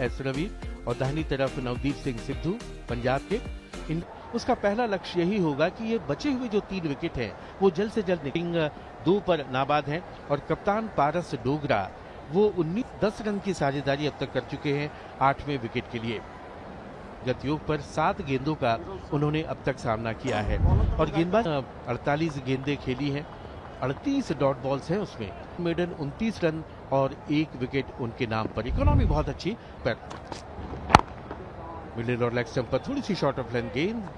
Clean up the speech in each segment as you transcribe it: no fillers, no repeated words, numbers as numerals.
S Ravi और दाहिनी तरफ नवदीप सिंह सिद्धू पंजाब के। उसका पहला लक्ष्य यही होगा कि ये बचे हुए जो 3 विकेट हैं वो जल्द से जल्द निकलेंगे। 2 पर नाबाद हैं और कप्तान पारस डोगरा वो 10 रन की साझेदारी अब तक कर चुके हैं 8वें विकेट के लिए। गतियोग पर 7 गेंदों का उन्होंने अब तक सामना किया है और गेंदबाज 48 गेंदें खेली हैं, 38 डॉट बॉल्स हैं उसमें। मेडन 29 रन और 1 विकेट उनके नाम पर। इकोनॉमी बहुत अच्छी पर मिडिल और लेग स्टंप पर थोड़ी सी शॉर्ट ऑफ लेंथ गेंद।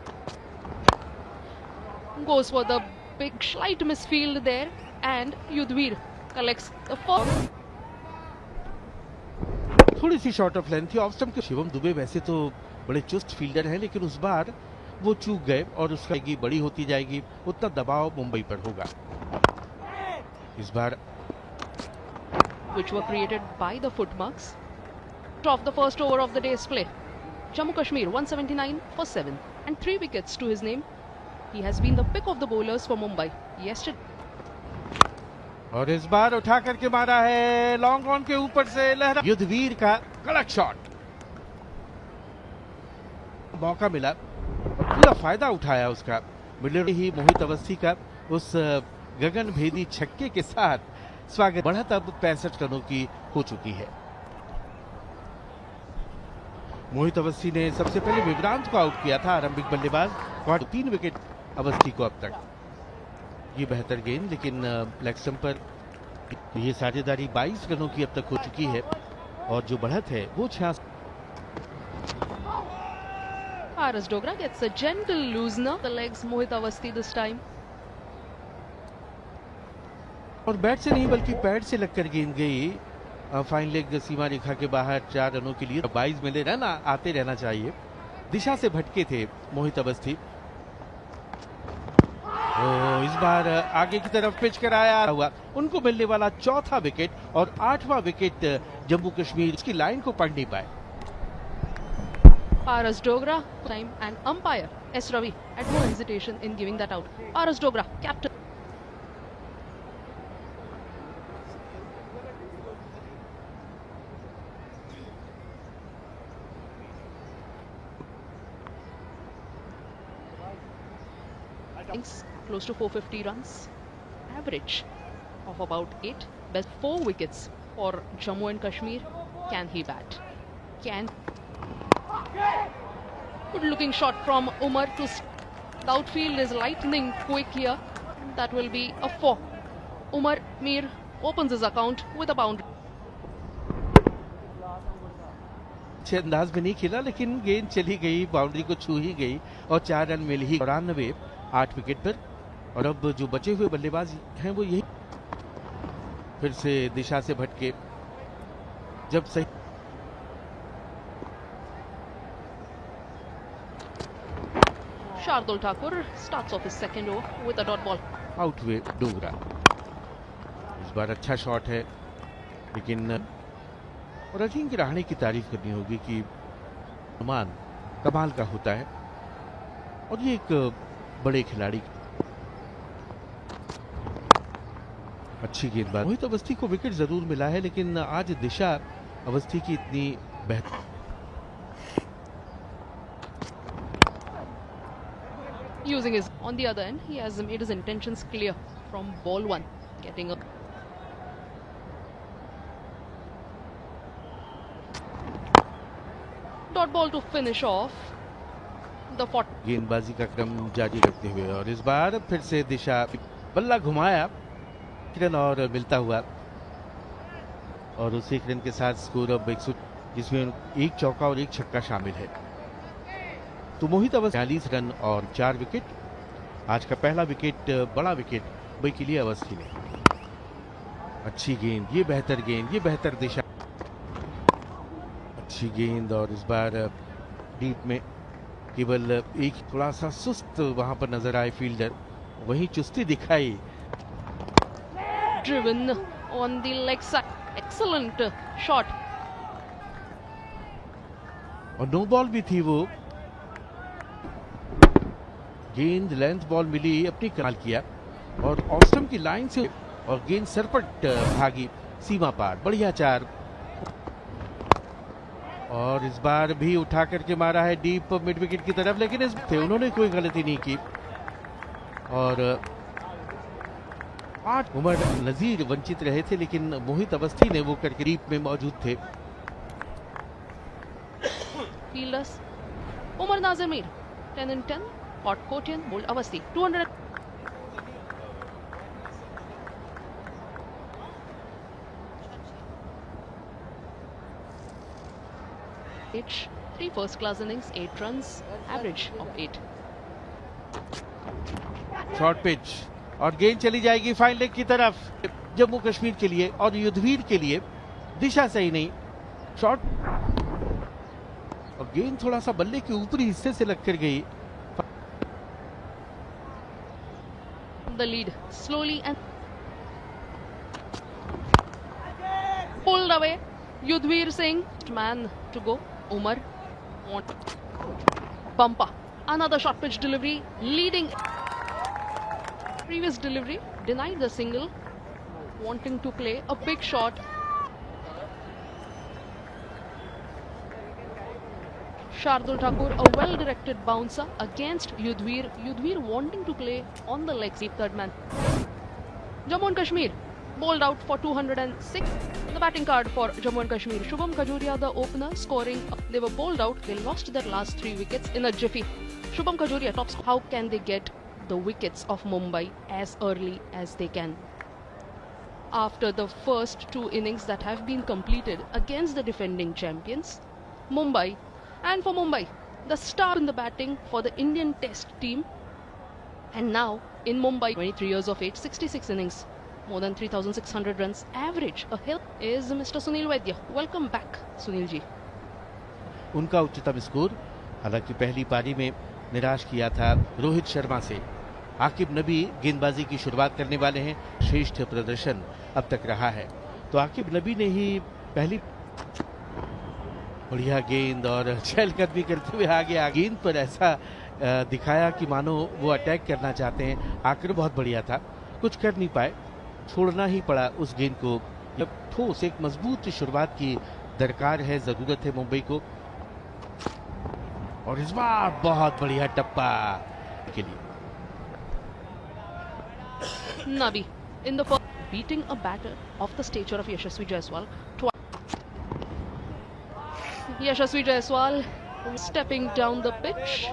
Goes for the big slight misfield there and Yudhvir collects the first. थोड़ी सी शॉर्ट ऑफ लेंथ थी ऑफ स्टंप के। शिवम दुबे वैसे तो बड़े चुस्त फील्डर हैं लेकिन उस बार वो चूक गए और उसका बड़ी होती जाएगी, उतना दबाव मुंबई पर होगा इस बार। Which were created by the footmarks. Of the first over of the day's play. Jammu Kashmir 179 for 7 and 3 wickets to his name. He has been the pick of the bowlers for Mumbai yesterday. और इस बार उठा करके मारा है long on के ऊपर से लहरा। युद्धवीर का कड़क शॉट, मौका मिला और पूरा फायदा उठाया उसका। मिडल ही मोहित अवस्थी का उस गगन भेदी छक्के के साथ स्वागत। बढ़त अब 65 रनों की हो चुकी है। मोहित अवस्थी ने सबसे पहले विक्रांत को आउट किया था आरंभिक बल्लेबाज। 3 विकेट अवस्थी को अब तक। ये बेहतर गेंद लेकिन लेग स्टंप पर ये साझेदारी 22 रनों की अब तक हो चुकी है और जो बढ़त है वो 66। Paras Dogra gets a gentle loosener the legs Mohit Awasthi this time. और बैट से नहीं बल्कि पैड से लगकर गेंद गई फाइन लेग सीमा रेखा के बाहर 4 रनों के लिए। 22 मिले रन आते रहना चाहिए। दिशा से भटके थे मोहित अवस्थी। इस बार आगे की तरफ पिच कराया हुआ उनको मिलने वाला 4था विकेट और 8वां विकेट जम्मू कश्मीर इसकी लाइन को पढ़ नहीं पाए। Paras Dogra time and umpire S Ravi had no hesitation in giving that out. Paras Dogra captain. Close to 450 runs, average of about 8, best 4 wickets for Jammu and Kashmir. Can he bat? Can. Good looking shot from Umar to the outfield is lightning quick here. That will be a 4. Umar Mir opens his account with a boundary. अच्छे अंदाज में नहीं खेला लेकिन गेंद चली गई, boundary को छू ही गई और 4 रन मिल ही। 94 8 विकेट पर। और अब जो बचे हुए बल्लेबाज हैं वो यही फिर से दिशा से भटके जब सही। Shardul Thakur starts off his second over with a dot ball. Out हुए डोगरा। इस बार अच्छा शॉट है लेकिन और अजिंक्य रहाणे की तारीफ करनी होगी कि अनुमान कमाल का होता है और ये एक बड़े खिलाड़ी। अच्छी गेंदबाजी। मोहित अवस्थी को विकेट जरूर मिला है लेकिन आज दिशा अवस्थी की इतनी बेहतर। Using his on the other end, he has made his intentions clear from ball 1, getting a dot ball to finish off the 40. गेंदबाजी का क्रम जारी रखते हुए और इस बार फिर से दिशा बल्ला घुमाया रन और मिलता हुआ और उस एक रन के साथ स्कोर अब 100 जिसमें 1 चौका और 1 छक्का शामिल है। तो मोहित अवस्थी 42 रन और 4 विकेट। आज का पहला विकेट बड़ा विकेट मुंबई के लिए अवस्थी ने। अच्छी गेंद, ये बेहतर गेंद, ये बेहतर दिशा। अच्छी गेंद और इस बार डीप में केवल एक थोड़ा सा सुस्त वहां पर नजर आए फील्डर, वही चुस्ती दिखाई। Driven on the leg side, excellent shot. और नो बॉल भी थी वो गेंद, लेंथ बॉल मिली, अपनी कमाल किया और ऑस्टम की लाइन से और गेंद सरपट भागी सीमा पार। बढ़िया 4 और इस बार भी उठा करके मारा है डीप मिड विकेट की तरफ, लेकिन इस उन्होंने कोई गलती नहीं की और 8 उमर नजीर वंचित रहे थे, लेकिन मोहित अवस्थी ने वो करके डीप में मौजूद थे। Fielders Umar Nazir Mir 10 in 10, Hot Kotian, bowled Avasti 200. Three first class innings, 8 runs, average of 8. Short pitch और गेंद चली जाएगी फाइन लेग की तरफ। जम्मू कश्मीर के लिए और युद्धवीर के लिए दिशा सही नहीं, शॉर्ट और गेंद थोड़ा सा बल्ले के ऊपरी हिस्से से लगकर गई। The lead slowly and pulled away. Yudhvir Singh, man to go. Umar on bumper. Another short pitch delivery, leading. Previous delivery denied the single, wanting to play a big shot. Shardul Thakur, a well-directed bouncer against Yudhvir. Yudhvir wanting to play on the leg, third man. Jammu and Kashmir bowled out for 206. The batting card for Jammu and Kashmir. Shubham Khajuria, the opener, scoring. They were bowled out. They lost their last 3 wickets in a jiffy. Shubham Khajuria tops. How can they get the wickets of Mumbai as early as they can? After the first 2 innings that have been completed against the defending champions, Mumbai. And for Mumbai, the star in the batting for the Indian Test team. And now in Mumbai, 23 years of age, 66 innings, more than 3,600 runs, average a hill is Mr. Sunil Vaidya. Welcome back, Sunil ji. उनका उच्चतम score हालांकि पहली पारी में निराश किया था रोहित शर्मा से। आकिब नबी गेंदबाजी की शुरुआत करने वाले हैं, श्रेष्ठ प्रदर्शन अब तक रहा है, तो आकिब नबी ने ही पहली बढ़िया गेंद और चहलकदमी करते हुए आगे गेंद पर ऐसा दिखाया कि मानो वो अटैक करना चाहते हैं। आकर बहुत बढ़िया था, कुछ कर नहीं पाए, छोड़ना ही पड़ा उस गेंद को। जब ठोस एक मजबूत शुरुआत की दरकार है, जरूरत है मुंबई को। और इस बार बहुत बढ़िया टप्पा के लिए Nabi in the first, beating a batter of the stature of Yashasvi Jaiswal. Yashasvi Jaiswal stepping down the pitch,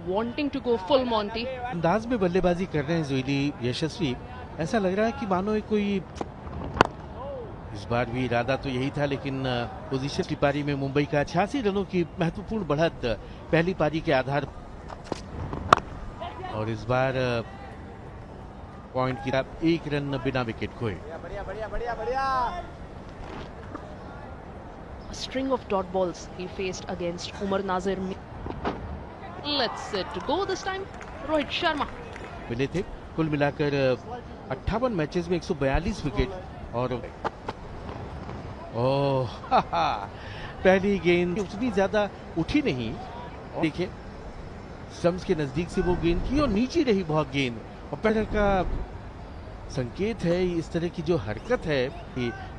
wanting to go full Monty. अंदाज में बल्लेबाजी कर रहे हैं जोइली यशस्वी, ऐसा लग रहा है कि मानो एक कोई, इस बार भी इरादा तो यही था, लेकिन पोजीशन की पारी में मुंबई का 86 रनों की महत्वपूर्ण बढ़त पहली पारी के आधार, और इस बार पॉइंट की 1 रन बिना विकेट खोए। A string of dot balls he faced against Umar Nazir. Let's it go this time. Rohit Sharma. मिले थे कुल मिलाकर 58 मैचेस में 142 विकेट। और ओह पहली गेंद उतनी ज्यादा उठी नहीं, देखिए स्टंप्स के नजदीक से वो गेंद की और नीचे रही बहुत गेंद, और पहले का संकेत है इस तरह की जो हरकत है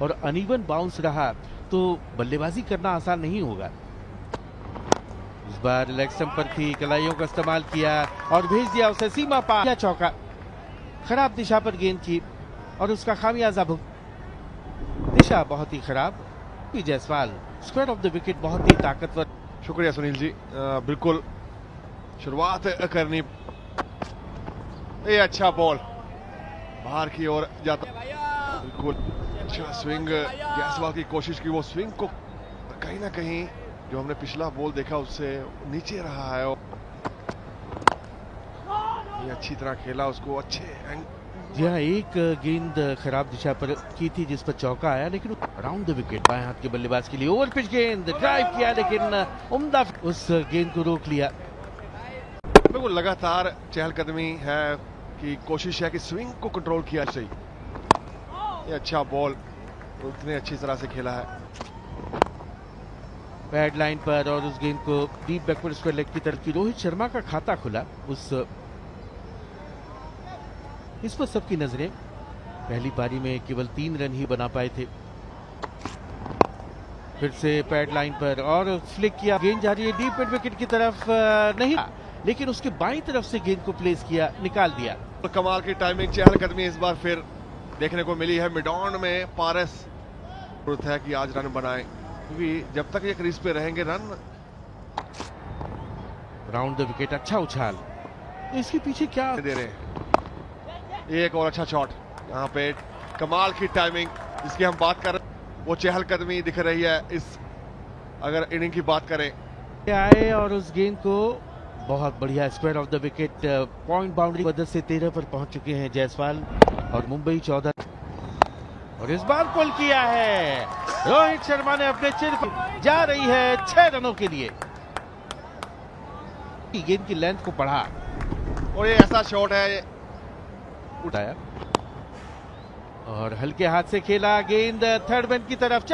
और अनइवन बाउंस रहा तो बल्लेबाजी करना आसान नहीं होगा। इस बार लेग स्टंप पर थी, कलाइयों का इस्तेमाल किया और भेज दिया उसे सीमा पार। या चौका, खराब दिशा पर गेंद की और उसका खामियाजा दिशा बहुत ही खराब। Jaiswal square of the wicket, बहुत ही ताकतवर। शुक्रिया सुनील जी, बिल्कुल शुरुआत करनी, ये अच्छा बॉल बाहर की ओर जाता, बिल्कुल अच्छा स्विंग। जायसवाल की कोशिश की, वो स्विंग को कहीं ना कहीं जो हमने पिछला बॉल देखा उससे नीचे रहा है, ये अच्छी तरह खेला उसको, अच्छे जी हाँ, एक गेंद खराब दिशा पर की थी जिस पर चौका आया, लेकिन अराउंड द विकेट बाएं हाथ के बल्लेबाज के लिए ओवर पिच गेंद ड्राइव किया, लेकिन उम्दा उस गेंद को रोक लिया। बिल्कुल लगातार चहलकदमी है कि कोशिश है कि स्विंग को कंट्रोल किया सही। ये अच्छा बॉल उतने अच्छी तरह से खेला है पैड लाइन पर, और उस गेंद को डीप बैकवर्ड स्क्वायर लेग की तरफ की। रोहित शर्मा का खाता खुला इस पर सबकी नजरें। पहली पारी में केवल 3 रन ही बना पाए थे। फिर से पैड लाइन पर और फ्लिक किया, गेंद जा रही है डीप मिड विकेट की तरफ, नहीं लेकिन उसके बाईं तरफ से गेंद को प्लेस किया, निकाल दिया। कमाल की टाइमिंग, चहलकदमी इस बार फिर देखने को मिली है मिडॉन में। पारस जरूरत है कि आज रन बनाएं, क्योंकि जब तक ये क्रीज पे रहेंगे रन। राउंड द विकेट, अच्छा उछाल, इसके पीछे क्या दे रहे हैं। एक और अच्छा शॉट, यहाँ पे कमाल की टाइमिंग जिसकी हम बात कर रहे हैं, वो चहलकदमी दिख रही है इस अगर इनिंग की बात करें। आए और उस गेंद को बहुत बढ़िया square of the wicket, point boundary मदद से 13 पर पहुंच चुके हैं जायसवाल और मुंबई 14, और इस बार पुल किया है रोहित शर्मा ने अपने चिर को, जा रही है 6 रनों के लिए। गेंद की लेंथ को बढ़ा और ये ऐसा शॉट है, उठाया और हल्के हाथ से खेला, गेंद थर्ड मैन की तरफ।